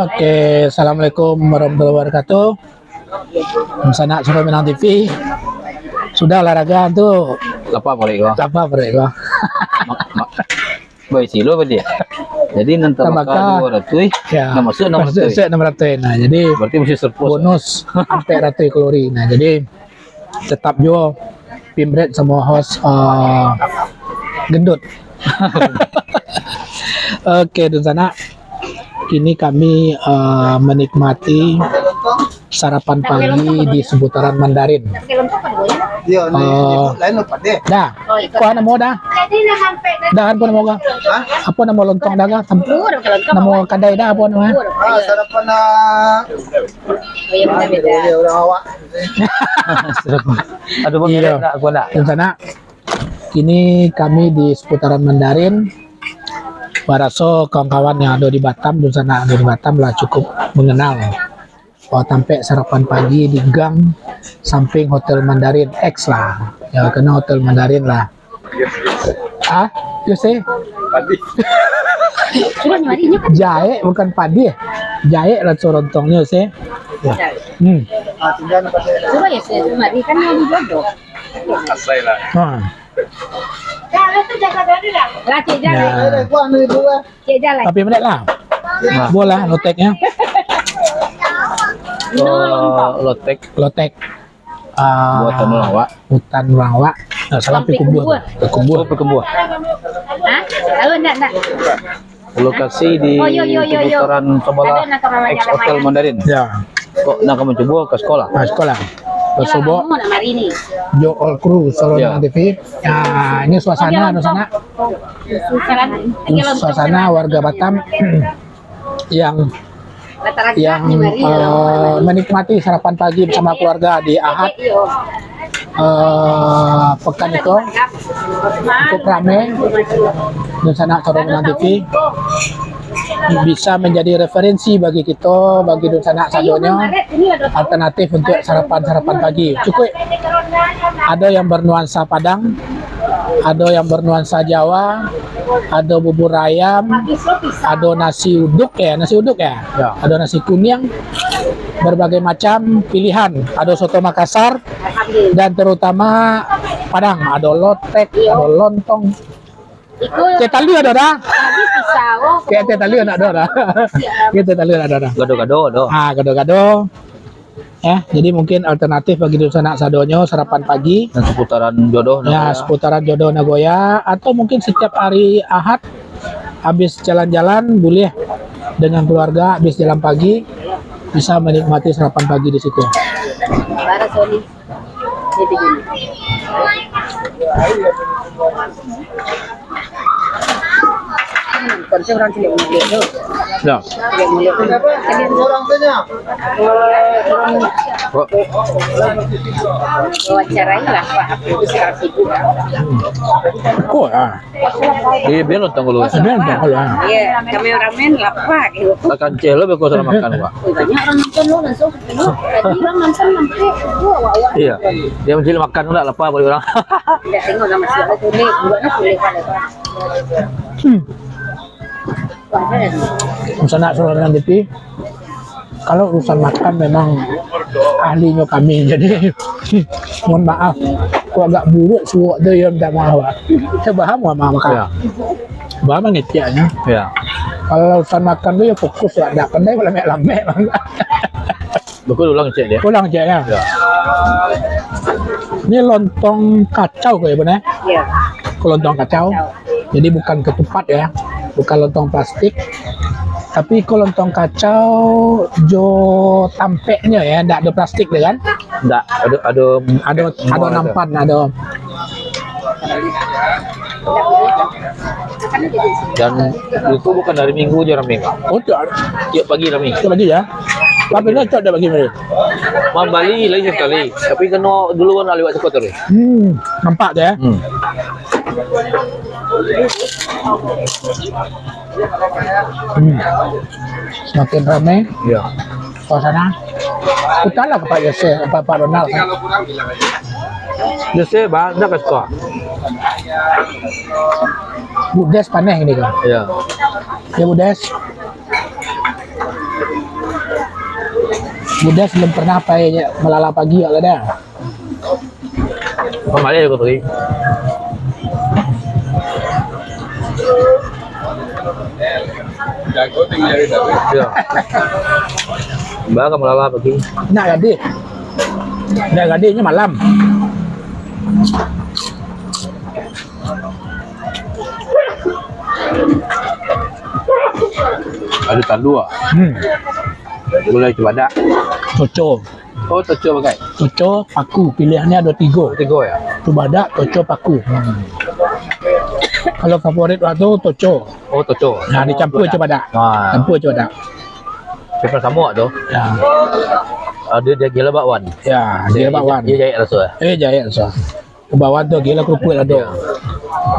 Oke, assalamualaikum warahmatullahi wabarakatuh. Sana sudah menang TV. Sudah olahraga tuh. Lapa boleh gua. Apa mereka? Boy silo apa dia? Jadi nanti Tambahkan. bakal 200. Ya. Nah, masuk 600. 600. Nah, jadi Berarti mesti surplus. bonus sampai 100 kalori. Nah, jadi tetap juga Pimret sama host gendut. Oke, dan sana kini kami menikmati sarapan pagi di seputaran Mandarin. Dah, kau ada mau dah? Dah apa nama kau? Apa nama lontong dah kah? Nama kadai dah apa nama? Sarapan Ada bang Iya. enggak gua enggak. Dan sana kini kami di seputaran Mandarin. Baraso kawan-kawan yang ada di Batam, dan sana ada di Batam lah cukup mengenal. Oh, sampai sarapan pagi di gang samping Hotel Mandarin X lah. Ya, kena Hotel Mandarin lah. Ah, you say? Jahe bukan padi ya? Jahe lah sorontongnya sih. Ya. Coba ya, saya mari kan yang jodoh. Ah. Lah, cik jalan. Ya. Cik jalan. Tapi menit lah. Bola loteknya. Lotek Lotek. buatan orang Wak. Hutan Wangwa. Nah, salah Pikumbur. Oh, Pekembuah. Hah? Tahu enggak? Lokasi di Oh, yo. seputaran sebelah Ada nak kamar Ex Hotel Mandarin. Ya. Kok nak kamu coba ke sekolah? Nah, sekolah. Bersobo Mau nak mari ni. Jo All Crew Solo Ya. TV. Ya, ini suasana suasana warga Batam yang menikmati sarapan pagi bersama keluarga di Ahad pekan itu cukup ramai. Dan sana Solo TV bisa menjadi referensi bagi kita, bagi Dunsana Sadonya, alternatif untuk sarapan pagi. Cukup ada yang bernuansa Padang, ada yang bernuansa Jawa, ada bubur ayam, ada nasi uduk ya, Ya. ada nasi kuning, berbagai macam pilihan, ada soto Makassar, dan terutama Padang, ada lotek, ada lontong. Teh tali ada dah. Kayak teh tali ada dah. Gitu tali ada dah. Gado-gado do. Gado-gado. Ya, jadi mungkin alternatif bagi Dunsana Sadonyo sarapan pagi. Dan seputaran jodoh Ya, seputaran Jodoh Nagoya, atau mungkin setiap hari Ahad habis jalan-jalan boleh dengan keluarga habis jalan pagi bisa menikmati sarapan pagi di situ. Para Sony. Jadi gini. Konsep orang tidak boleh tu. Ya. Tidak boleh tu. Kok Wawancarai lah Pak. Aku sekarang sibuk. Kok ah. iya biar lontong lu. Sebenarnya kalau ah. Ya, kameramen lapar gitu. Akan celo be kau makan Wak. Banyak orang nonton lo langsung tadi orang nonton sampai awak. Iya. Dia mesti makan enggak lepas boleh orang. Tidak tengok nama siapa tulis. Buatnya boleh pada. Dunsana Solo TV, kalau urusan makan memang ahlinya kami, jadi mohon maaf aku agak buruk suuk tu yang tak mau awak. Saya paham sama makan. Ya. Paham ngetiaknya. Ya. Kalau urusan makan tu ya fokus lah, tak pandai lamek-lamek bang. Betul ulang cek dia. Pulang je ya. Ya. Ini lontong kacau kayak benar. Ya. Lontong kacau. Jadi bukan ketupat ya, bukan lontong plastik. Tapi kalau lontong kacau jo tampeknya ya, enggak ada plastik deh kan? Enggak, Ada nampan, ada. dan itu bukan dari minggu aja ramai Kak. Oh, tak. Tiap pagi ramai. Kita bagi ya. Tapi nak cak dah bagi mereka. Mam Bali lagi sekali. Tapi kena dulu kan lewat sekot tadi. Nampak je ya. Semakin ramai Ya. suasana. Kita lah Pak Yose, Pak Ronald. Dia saya banyak ke sekolah. Budes panen ini kan. Ya. Ya Budes. Muda belum pernah melala pagi kalau ada. Apa malah aku pergi. Jago tinggal di dalam. Ya. Mbak kamu lala pergi. Nak gadi. Nak gadinya malam. Ada tandu ah. Boleh coba dak. Coco. Oh, toco pakai. Coco, paku. Pilihannya ada 3. Tiga ya. Tubadak, toco, paku. Kalau favorit waktu toco. Oh, toco. Nah, dicampur cobadak. Ah, Campur cobadak. paper sama tu. Ya. Ada dia gila bakwan. Ya, dia bakwan. Dia jahit rasa. Jaya so. Kebawan tu gila kerupuk ada.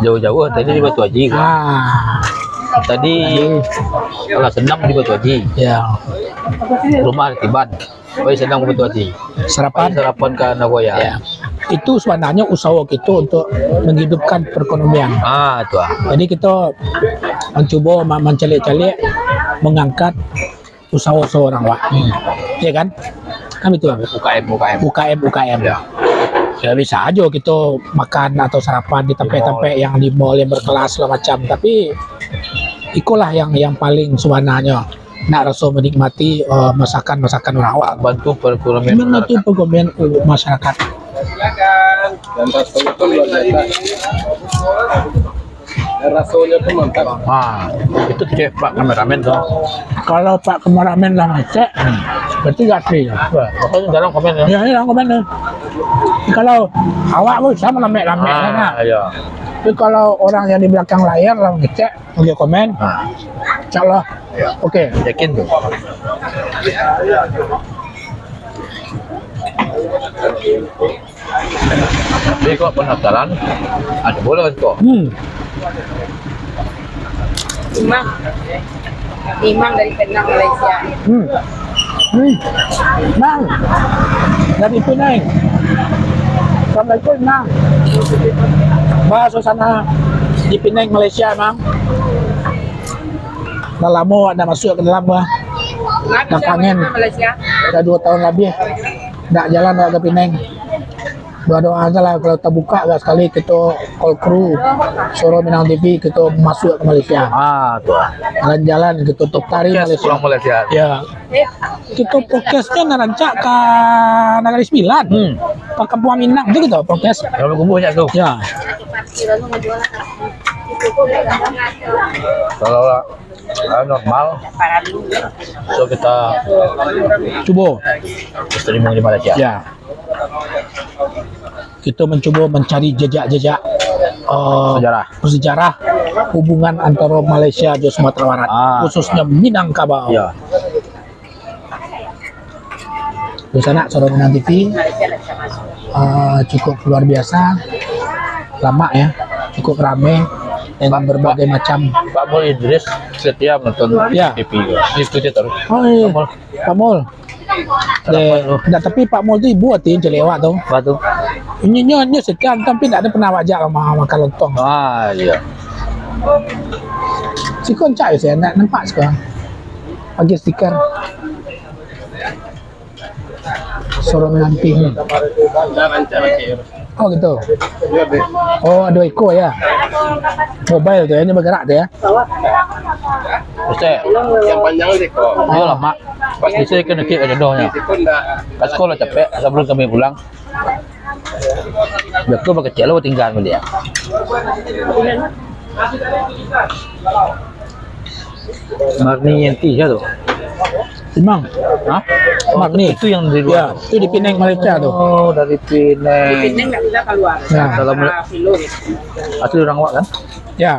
Jauh-jauh tadi di Batu Haji. Ah, Tadi kalau senam di Batu Haji. ya. Rumah Tiban. Oh, senang ke Batu Haji. Sarapan. Sarapan ke Nagoya. Ya. Itu sebenarnya usaha kita untuk menghidupkan perekonomian. Ah, tu ah. Jadi kita mencoba mencalik-calik mengangkat usaha seorang Wak. Ya kan? Kan itu UKM. Ya bisa aja kita makan atau sarapan di tempat-tempat yang di mall yang berkelas segala macam. Tapi itulah yang paling sebenarnya nak rasa menikmati masakan-masakan orang Wak. Bantu perekonomian Membantu perekonomian masyarakat. Silakan. Dan rasanya tuh luar biasa. Dan rasanya tuh mantap. Ah, itu cek Pak kameramen tu. Kalau Pak kameramen lah ngecek, berarti asli. Pokoknya dalam komen ya. Ya, ini lah komen ni. Kalau awak pun sama lamek-lamek kan. ya. Tapi kalau orang yang di belakang layar lah ngecek, dia komen, Ah, insyaAllah. Okey. yakin tu. Tapi kau pendaftaran ada boleh kan kau? Imam dari Penang, Malaysia. Mang, dari Penang. Assalamualaikum, Mang. Bahas suasana di Penang, Malaysia, Mang. Dah lama dah masuk ke dalam bah. Dah kangen. Malaysia. Dah 2 tahun lebih. Dah jalan dah ke Penang. Doa-doa aja lah kalau terbuka lah sekali kita call crew suruh Minang TV kita masuk ke Malaysia. Ah, tu ah. Jalan-jalan kita tutup tari Kes Malaysia. pulang Malaysia. Ya. Kita prokesnya narancak ke Negeri 9. Pak Kampung Minang tu kita prokes. Kalau kumpul banyak tu. Ya. Kalau normal, so kita Cuba. streaming di Malaysia. Ya. Kita mencoba mencari jejak-jejak sejarah hubungan antara Malaysia dan Sumatera Barat, khususnya Minangkabau. Ya. Di sana saudara Minang TV cukup luar biasa, lama ya, cukup ramai dengan berbagai macam. Pak Mul Idris setia menonton Ya. TV. Ikuti terus. Oh iya, Pak Mul. Tapi Pak Mul tu ibu hati jelewat tu. Batu. Nyonya sekian tapi tak ada pernah wajak makan lontong. Ah, iya. Si koncak saya nak nampak sekarang. Bagi stiker. Suruh menanti. Oh gitu. Oh ada ekor ya. Mobile tu ya, ini bergerak tu ya. Ustaz, Yang panjang sih kok. dia lama. Pas bisa kena kek jodohnya. Itu enggak. Pas sekolah capek, sebelum kami pulang. Betul pakai kecil lo tinggal sama dia. Marni Yenti ya tuh. Timang. Hah? Marni. Itu yang di Ya, luar. itu di Penang Malaysia tu. Oh, dari Penang. Penang nggak bisa keluar. Ya. Kalau Kilo. asli orang Wak kan? Ya.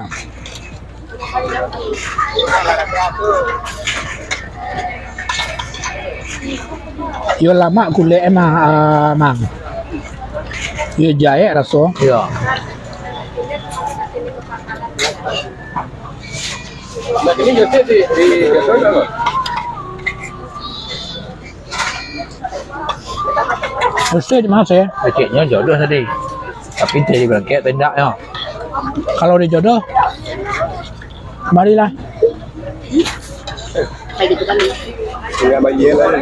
Yo lama kulit emang mang. Yo jaya rasa. Iya. Nah, ini biasa di sana loh. Mesti di mana saya? Kecilnya jodoh tadi. Tapi tadi bilang kayak tendak ya. Kalau dijodoh, marilah. Kayak gitu kan. Punya bayi lah.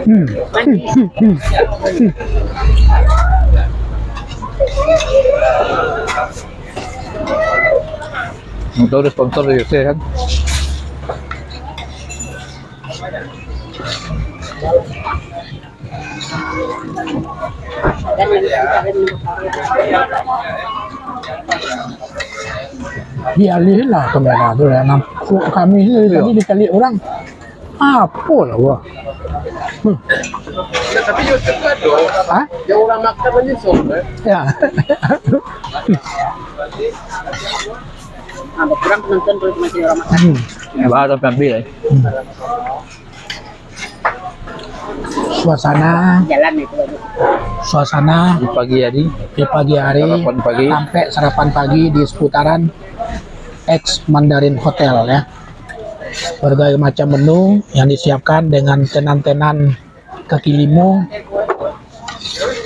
Untuk ada sponsor dari saya kan. Dialihin lah kamera tuh ya. Kami ini dari tadi dicari orang. Apa lah wah? Tapi yo juga dong. Hah? Ya orang makan aja soalnya. Ya. Ada kurang penonton kalau masih orang makan. Baru sampai ya. Suasana Jalan itu. suasana Di pagi hari. di pagi hari Sarapan pagi. sampai sarapan pagi di seputaran ex Mandarin Hotel ya. Berbagai macam menu yang disiapkan dengan tenan-tenan kaki limo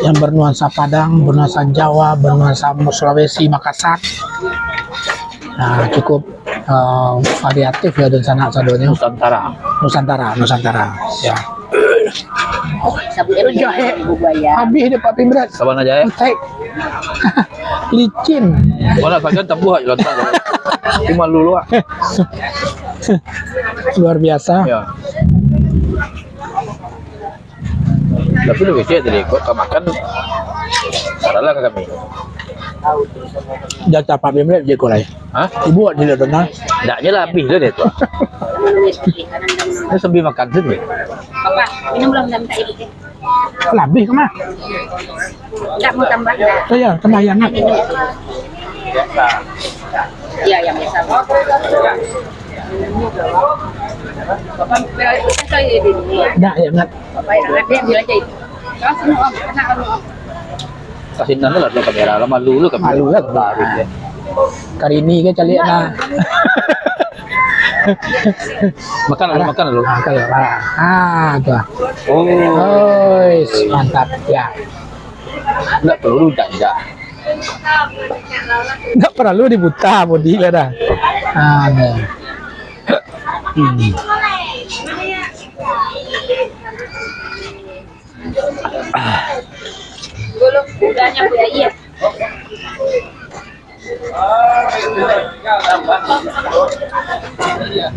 yang bernuansa Padang, bernuansa Jawa, bernuansa Sulawesi, Makassar. Nah, cukup variatif ya dan sana sadonya. Nusantara ya. Sabun jahe ibu buaya. Habis deh Pak Pimret. Kapan aja ya? Tek. Licin. Mana bagian tembuh aja lontar. Cuma dulu ah. Luar biasa. Ya. Tapi lebih cek dari kok makan. Salah ke kami. Jatah Pak Pimret je kolai. Hah? Ibu ada dengar. Ndaknya lah habis dah tu. Menulis di kanan dan Ini sambil makan tu ni. Papa, minum belum dalam tak ibu? Lebih ke mah? Enggak mau tambah enggak? Oh ya, tembayangan. Minum. Iya, yang biasa. Bapak saya di sini. Enggak ya, enggak. Bapak yang ada dia aja itu. Kalau semua om, anak kamu om. Kasih nana lah kamera lama dulu kamera. Malu lah. Baru dia. Kali ini ke cari na. Makan lalu. Ah, kalau tuh. Oh. Oi, mantap ya. Enggak perlu enggak. Enggak perlu dibuta body lah dah. Ah, nih. Belum budanya budak iya.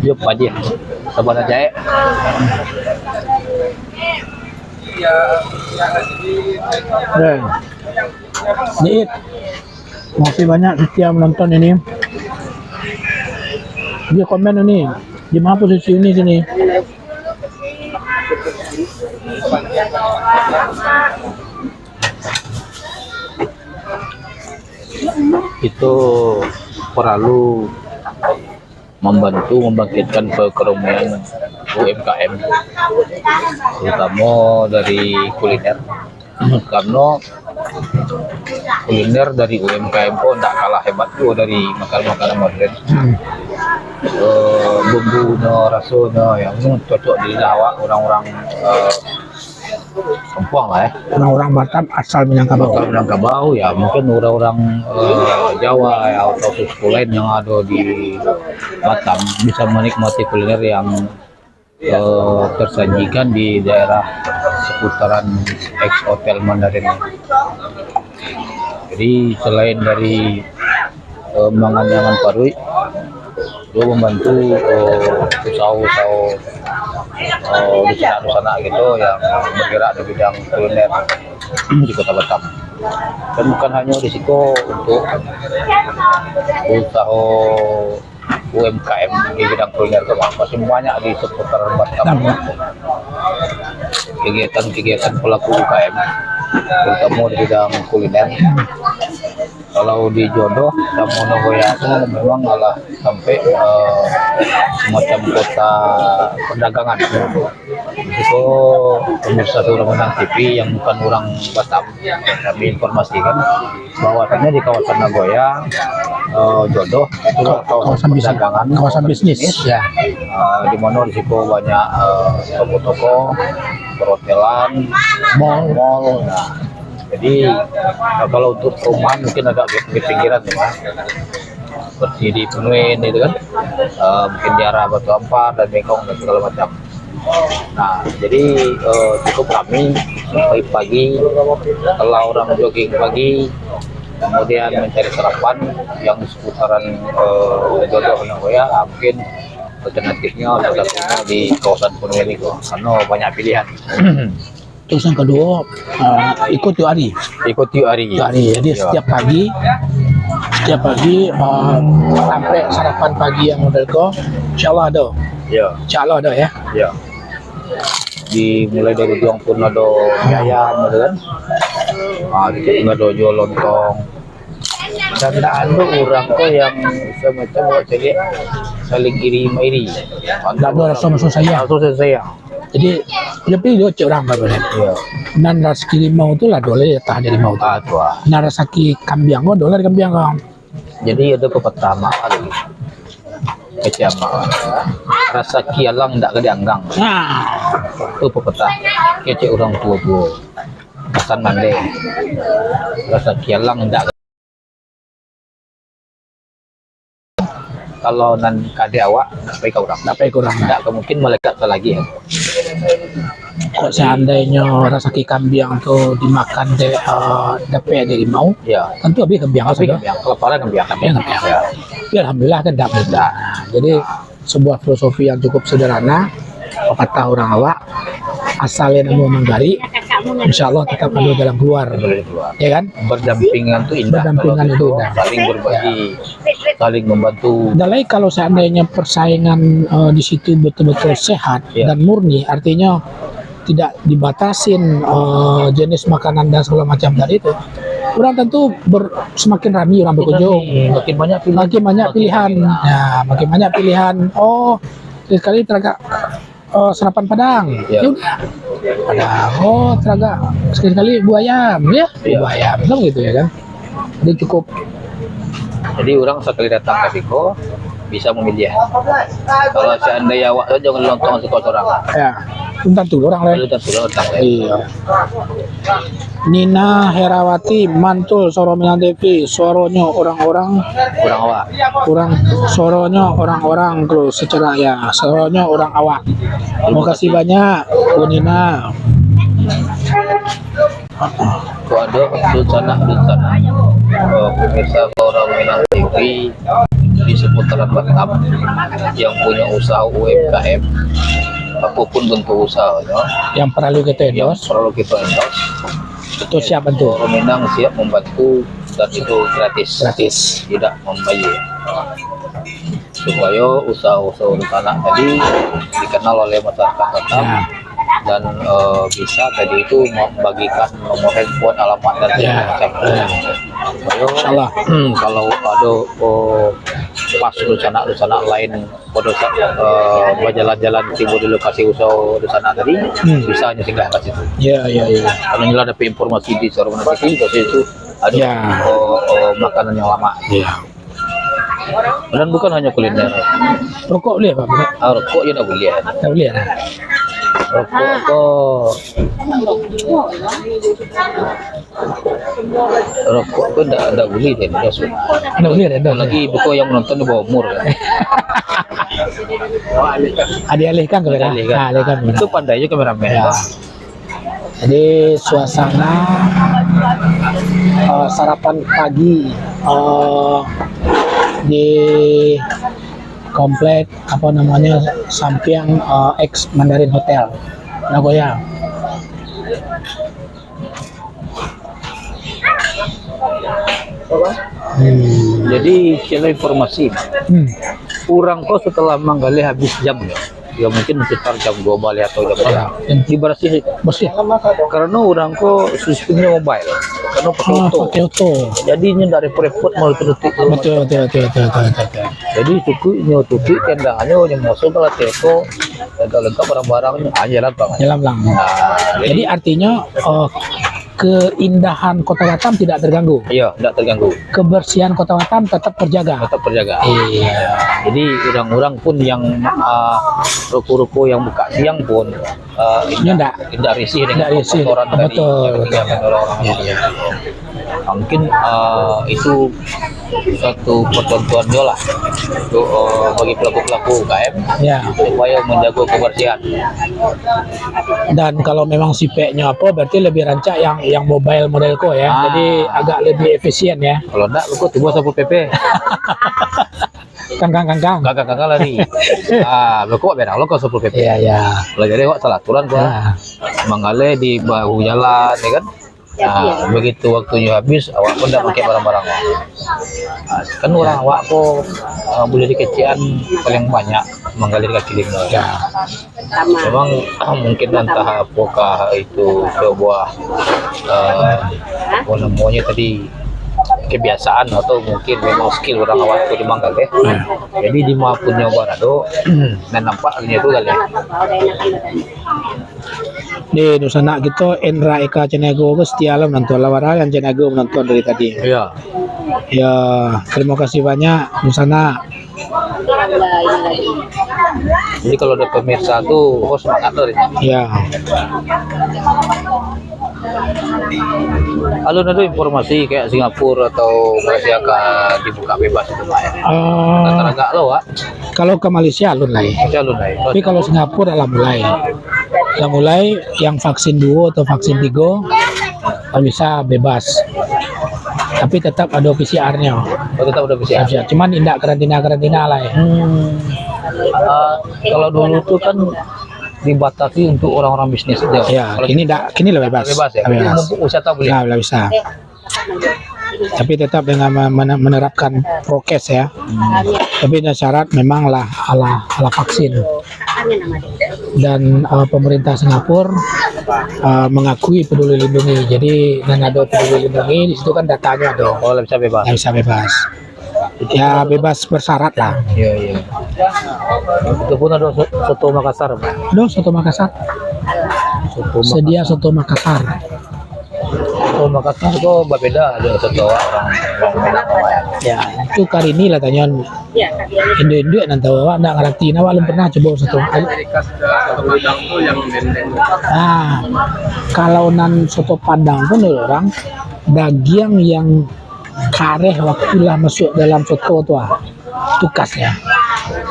Yuk aja. Sabar aja ya. Eh. Niit. Masih banyak setia menonton ini. Dia komen ini. Di mana posisi ini sini? Itu perlu membantu membangkitkan perekonomian UMKM, terutama dari kuliner. Karena kuliner dari UMKM pun tak kalah hebat juga dari makanan-makanan modern. Bumbunya, rasanya yang cocok di lidah awak orang-orang Kampung lah ya. Orang-orang Batam asal Minangkabau. Kalau Minangkabau ya mungkin orang-orang Jawa ya, atau suku lain yang ada di Batam bisa menikmati kuliner yang tersajikan di daerah seputaran ex Hotel Mandarin. Jadi selain dari mangan-mangan parui, dia membantu usaha-usaha di sana gitu yang bergerak di bidang kuliner di Kota Batam. Dan bukan hanya di situ untuk usaha UMKM di bidang kuliner, masih banyak di seputaran Batam kegiatan-kegiatan pelaku UKM terutama di bidang kuliner. Kalau di Jodoh sama Nagoya itu memang malah sampai semacam kota perdagangan. Itu pemirsa Suramadu TV yang bukan orang Batam, kami informasikan bahwasannya di kawasan Nagoya, Jodoh itu kawasan perdagangan, kawasan bisnis ya. Di mana di situ banyak toko-toko, perhotelan, mall. Nah, jadi kalau untuk perumahan mungkin agak di pinggiran ya, seperti di Penuin itu kan, mungkin di arah Batu Ampar dan Bengkong dan segala macam. Nah, jadi cukup ramai pagi-pagi kalau orang jogging pagi, kemudian mencari sarapan yang di seputaran Jodoh Nagoya, mungkin alternatifnya salah satunya di kawasan Purwodadi karena banyak pilihan. Terus yang kedua, ikut yuk hari. Ikut yuk hari. Jadi setiap pagi sampai sarapan pagi yang model ko, insyaallah ada. Ya, Insyaallah ada ya. ya. Dimulai dari juang pun ada mie ayam, gitu kan? Kita juga ada jual lontong. Dan tak ada orang kok yang semacam buat cekik saling iri iri. Tak ada rasa musuh sayang. Rasa sayang. Jadi lebih dia cek orang apa Ya. nan rasa rimau tu lah dole tah dari rimau tu. Tua. Nan rasa kambiang dole dari kambiang kau. Jadi ada pertama kali keciamaan rasa kialang tak kedianggang Nah, itu pepetah kecek orang tua pesan mande rasa kialang tak kalau nan kade awak sampai kau orang dapat kurang. tidak mungkin malaikat lagi ya. Kok seandainya rasa kambiang tu dimakan dapat dari rimau, Ya, tentu habis kambiang tapi saja. yang keleparan kambiang Kambiang. ya. Ya, alhamdulillah kan dapat. Nah, jadi sebuah filosofi yang cukup sederhana, kata orang awak, asalnya mau menggali, insya Allah tetap ada jalan keluar, Boleh keluar. ya kan? Berdampingan itu indah. Berdampingan Kalau itu indah. saling berbagi, saling membantu. Dan lagi kalau seandainya persaingan di situ betul-betul sehat Ya. dan murni, artinya tidak dibatasin jenis makanan dan segala macam dari itu, orang tentu semakin ramai orang berkunjung, Makin banyak pilihan. makin banyak pilihan. Nah, makin banyak pilihan. Oh, sekali teraga sarapan Padang. Ya. Ya udah. Padang. Oh, teraga sekali buah ayam, ya. Ya. Buah ayam, kan gitu ya kan. Jadi cukup. Jadi orang sekali datang ke Biko bisa memilih. Kalau seandainya awak saja jangan lontong suka orang. Ya, bentar tuh orang lain. Lalu tak sudah datang. Iya. Nina Herawati Mantul Sorominan TV, suaranya orang-orang Kurang awak. kurang, suaranya orang-orang terus secara ya, suaranya orang awak. Terima kasih banyak Bu Nina. Kau ada Dulcana pemirsa orang Minang TV di seputaran Batam yang punya usaha UMKM apapun bentuk usahanya Yang perlu kita yang endorse, perlu kita endorse. itu siap bantu. Orang Minang siap membantu dan itu gratis. Gratis. Tidak membayar supaya usaha-usaha anak tadi dikenal oleh masyarakat Batam Ya. dan bisa tadi itu membagikan nomor handphone, alamat dan Ya. segala macam. Supaya Insyaallah. kalau ada pas rencana lain pada berjalan-jalan timbul di lokasi usaha rencana tadi bisa hanya singgah ke situ. Ya, ya, ya. Kalau nyala dapat informasi di Sorominan TV itu ada Ya. makanan yang lama. Ya. Dan bukan hanya kuliner. Rokok boleh Pak? Boleh? Rokok ya tak boleh. Tak boleh lah. Rokok kok rokok pun tak boleh deh. Tak boleh dah. Lagi buku yang menonton di bawah umur kan. Dialihkan ke mereka. Alihkan. Alihkan ke mereka. Itu pandai juga kameramen. Ya. Jadi suasana sarapan pagi di komplek apa namanya Sampiang X Mandarin Hotel Nagoya. Jadi kalau informasi, orang kok setelah menggali habis jam ya mungkin sekitar jam 2 balik atau jam berapa. Dibersih Bersih. karena orang kok sistemnya mobile, karena pakai auto. Pakai auto. Jadinya dari repot mau tutup. Betul. Jadi cukup nyotupi kendangnya yang masuk ke teko agak lengkap barang-barangnya aja lah bang. Jalan lang. Nah, Jadi artinya keindahan Kota Batam tidak terganggu. iya tidak terganggu, Kebersihan Kota Batam tetap terjaga. tetap terjaga. Iya. Jadi orang-orang pun yang ruko-ruko yang buka siang pun Ini enggak tidak risih dengan Tidak risih. kotoran tadi Betul, yang ditinggalkan oleh orang. Iya. Mungkin itu satu percontohan juga lah untuk bagi pelaku-pelaku UKM Ya. supaya menjaga kebersihan. Dan kalau memang sipeknya apa, berarti lebih rancak yang mobile modelku ya. Ah. Jadi agak lebih efisien ya. Kalau enggak, lu kok tiba Satpol PP. Kang. Kakak lari. Lu kok benar lu kok Satpol PP. Iya ya. Lah jadi wak salah aturan gua. Ya. Mangale di bahu jalan ya kan. Nah, begitu waktunya habis, awak pun tidak pakai barang-barang awak. Nah, kan orang awak kok boleh dikecian paling banyak menggalir kaki lima. Ya. Memang mungkin entah apakah itu sebuah apa namanya tadi kebiasaan atau mungkin memang skill orang awak itu di Manggarai. Jadi di punya barado dan nampaknya itu kali. Di Nusana gitu Endra Eka Cenego setia lah menonton lawara yang Cenego menonton dari tadi. Iya. Ya, terima kasih banyak Nusana. Jadi kalau ada pemirsa tuh, semangat loh. Ya. Halo, ada informasi kayak Singapura atau Malaysia akan dibuka bebas itu Pak ya? Antara enggak lo, Pak? Kalau ke Malaysia alun lah. Malaysia lu naik. Tapi kalau Singapura lah mulai. Yang mulai yang vaksin 2 atau vaksin 3 bisa bebas. Tapi tetap ada PCR-nya. Oh, tetap udah bisa. Cuman tidak karantina lah ya. Kalau dulu tuh kan dibatasi untuk orang-orang bisnis aja. Ya, Kalau kini lebih bebas. bebas ya. Bebas. Mumpung wisata boleh. Ya, bisa. Tapi tetap dengan menerapkan prokes ya. Tapi ada syarat memang lah ala vaksin. Dan pemerintah Singapura mengakui peduli lindungi. Jadi dengan ada peduli lindungi di situ kan datanya ada. Oh, bisa bebas. Ya, bisa bebas. Ya bebas bersyarat lah. Iya. Itu pun ada soto Makassar, Pak. Aduh, soto Makassar. Sedia soto Makassar. Soto Makassar itu berbeda ada soto orang Ya, itu kali ini lah tanya Indo nanti awak nak ngerti, awak belum pernah coba soto. Padang tuh yang dendeng. Kalau nan soto Padang pun ada orang daging yang kareh waktulah masuk dalam soto tuh tukasnya.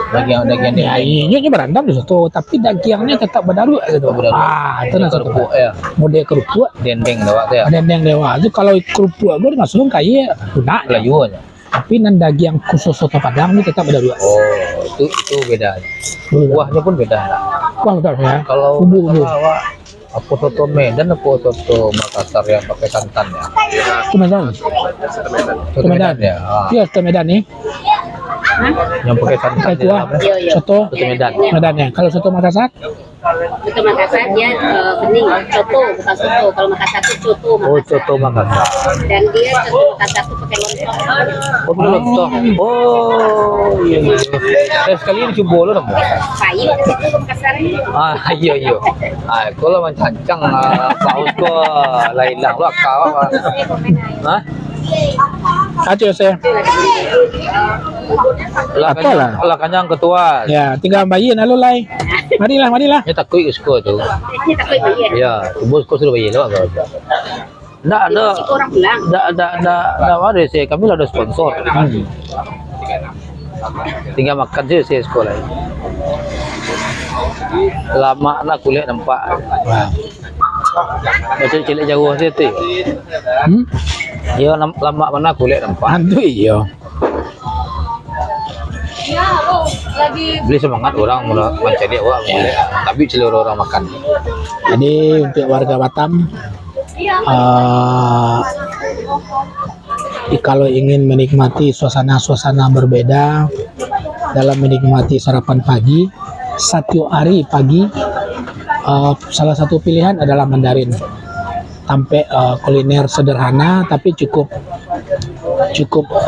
Daging Ya, ini berandam di soto, tapi dagingnya tetap berdaruk gitu. Itu nah soto. kerupuk ya. Model kerupuk, Dendeng lewat ya. dendeng dewa. Itu kalau kerupuk gue masuk kayak guna ya. Layuan. Tapi nan daging khusus soto Padang ini tetap berdaruk. Oh, itu beda. Kuahnya pun beda. Wah, betul ya. Kalau Bumbu. awak apa soto Medan apa soto Makassar yang pakai santan ya? Itu Medan. Soto Medan ya. Iya, soto Medan nih. Yang pakai santan Kayak di kuah, dalamnya. soto Soto Medan. Medan ya. Kalau soto Makassar, Soto Makassar dia bening, coto bukan soto. Kalau Makassar itu coto Oh, Makassar. soto Makassar. Dan dia coto Makassar itu pakai lontong. Oh, betul lontong. Oh, iya. Saya sekali ini coba lo dong. Payu di situ Makassar ini. Iya. Kalau mencancang paus ko lain lang lo kau. Hah? aja saya. Apalah. Lah kanyang ketua. Ya, tinggal bayi lalu lai. Marilah. Ya takut isko tu. Ini takut bayar. Ya, tubuh isko sudah bayar lo agak. Nggak ada. Itu orang pulang. Nggak ada sih. Kami lah ada sponsor. Tinggal makan sih sekolah. Lama nak kuliah nampak. Macam cilik jauh sih tu. Ya lama mana kuliah nampak. Hantu iyo. Beli semangat orang mencari orang boleh. Tapi seluruh orang makan. Jadi untuk warga Batam, kalau ingin menikmati suasana-suasana berbeda dalam menikmati sarapan pagi, satu hari pagi, salah satu pilihan adalah Mandarin. Sampai kuliner sederhana tapi cukup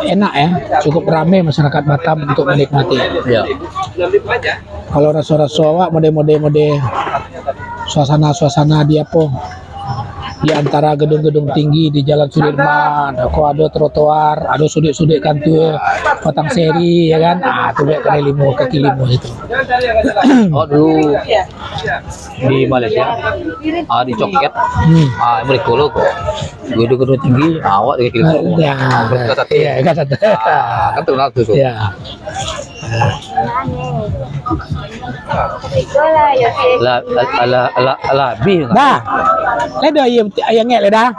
enak ya, cukup ramai masyarakat Batam untuk menikmati. Ya. Kalau rasa-rasa awak mode suasana dia po di antara gedung-gedung tinggi di Jalan Sudirman, aku ada trotoar, ada sudut-sudut kan tuh potang seri ya kan, tuh kena kaki limo itu. Oh dulu di Malaysia, di Coket, mereka lo kok, gedung-gedung tinggi, awak di kiri kanan. Ya, iya kan satu. Kan terkenal tuh. Ya. Lebih. Dah. Ledo yang ngek le dah.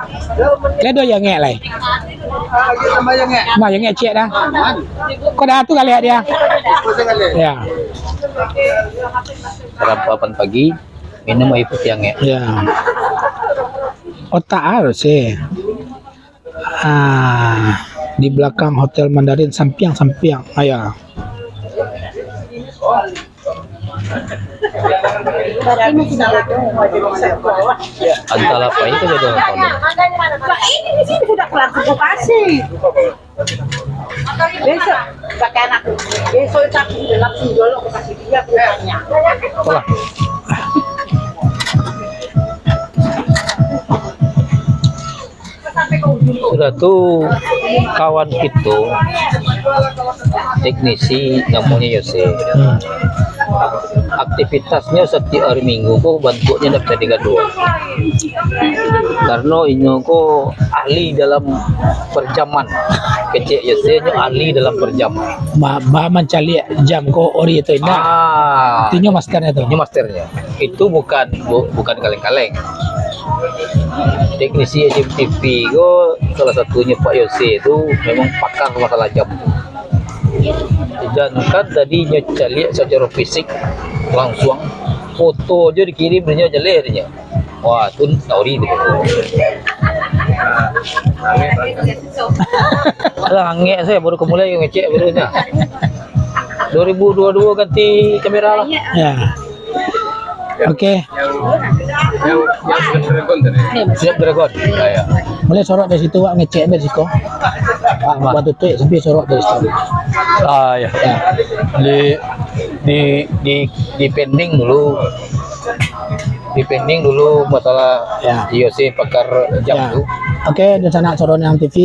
Ledo yang ngek le. Yang ngek cek dah. Kau dah tu kali dia. Ya. Jam 8 pagi minum air putih yang Ya. Otak harus sih. Di belakang Hotel Mandarin Sampiang. Ayah. Berarti masih antara apa itu jodoh kamu? Ini di sini sudah kelar okupasi. Besok pakai anak. Besok aku langsung jual okupasi dia punya. Sekolah. Sudah tuh kawan kita teknisi namanya Yose. Aktivitasnya setiap hari Minggu kok bentuknya tidak bisa digaduh. Karena ini kok ahli dalam perjaman. Kecil Yose nya ahli dalam perjaman. Mencari jam ko ori itu indah. Itu masternya tuh. Ini masternya. Itu bukan kaleng-kaleng. Teknisi SMTV itu salah satunya Pak Yose itu memang pakar masalah jam. Dan kan tadinya lihat secara fisik langsung foto aja dikirim dia jelirnya. Wah, tuh tauri itu. Langit saya baru kemulai ngecek barunya. 2022 ganti kamera lah. Ya. Oke. Siap Dragon. Ya. Mulai sorot dari situ, Wak, ngecek dari situ. Pak batu tuh sampai sorot dari situ. Ya. Di pending dulu. Dipending dulu masalah Ya. IOC pakar jam Ya. itu. Oke, dan sana Soron yang TV.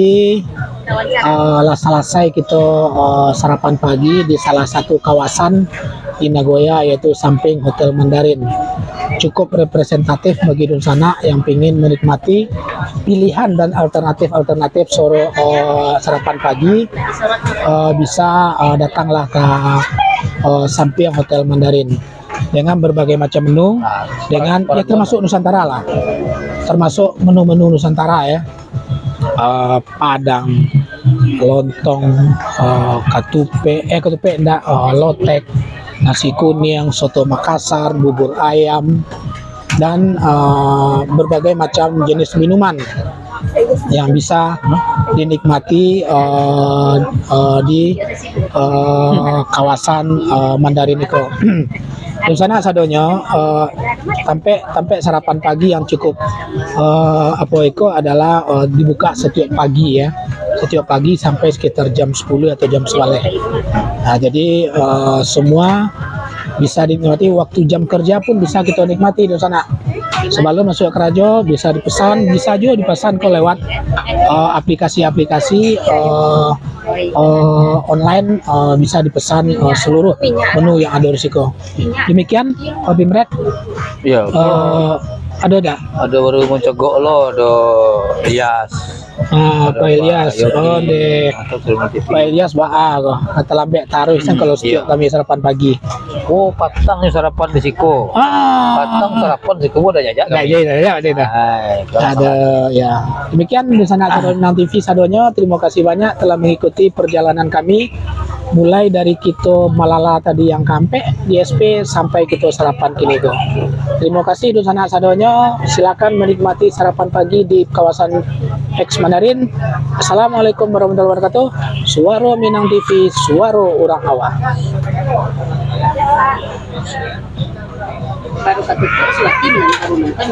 Selesai kita sarapan pagi di salah satu kawasan di Nagoya, yaitu samping Hotel Mandarin. Cukup representatif bagi Dunsana yang ingin menikmati pilihan dan alternatif sarapan pagi. Bisa datanglah ke samping Hotel Mandarin dengan berbagai macam menu, dengan ya termasuk Nusantara lah, termasuk menu-menu Nusantara ya. Padang, lontong, ketupe enggak, lotek, nasi kuning, soto Makassar, bubur ayam, dan berbagai macam jenis minuman yang bisa dinikmati di kawasan Mandarin itu. Di sana sadonya sampai sarapan pagi yang cukup adalah dibuka setiap pagi ya, setiap pagi sampai sekitar jam 10 atau jam 11. Nah, jadi semua bisa dinikmati. Waktu jam kerja pun bisa kita nikmati di sana. Sebelum masuk ke Rajo bisa dipesan, bisa juga dipesan kok lewat aplikasi-aplikasi online, bisa dipesan seluruh menu yang ada di situ. Demikian Pak Bimret. Iya. Ada enggak? Ada baru mencogok lo, ada Ilyas. Pak Ilyas, deh. Pak Ilyas kok kata lambek taruh kalau setiap kami sarapan pagi. Oh, patang sarapan di Siko. Patang sarapan di Siko udah jajak. Ada ya. Demikian di sana Nang TV sadonya. Terima kasih banyak telah mengikuti perjalanan kami mulai dari kita Malala tadi yang kampe di SP sampai kita sarapan kini go. Terima kasih di sana sadonya. Silakan menikmati sarapan pagi di kawasan X Mandarin. Assalamualaikum warahmatullahi wabarakatuh. Suara Minang TV, suara orang awak. baru ketutup suatu baru nonton.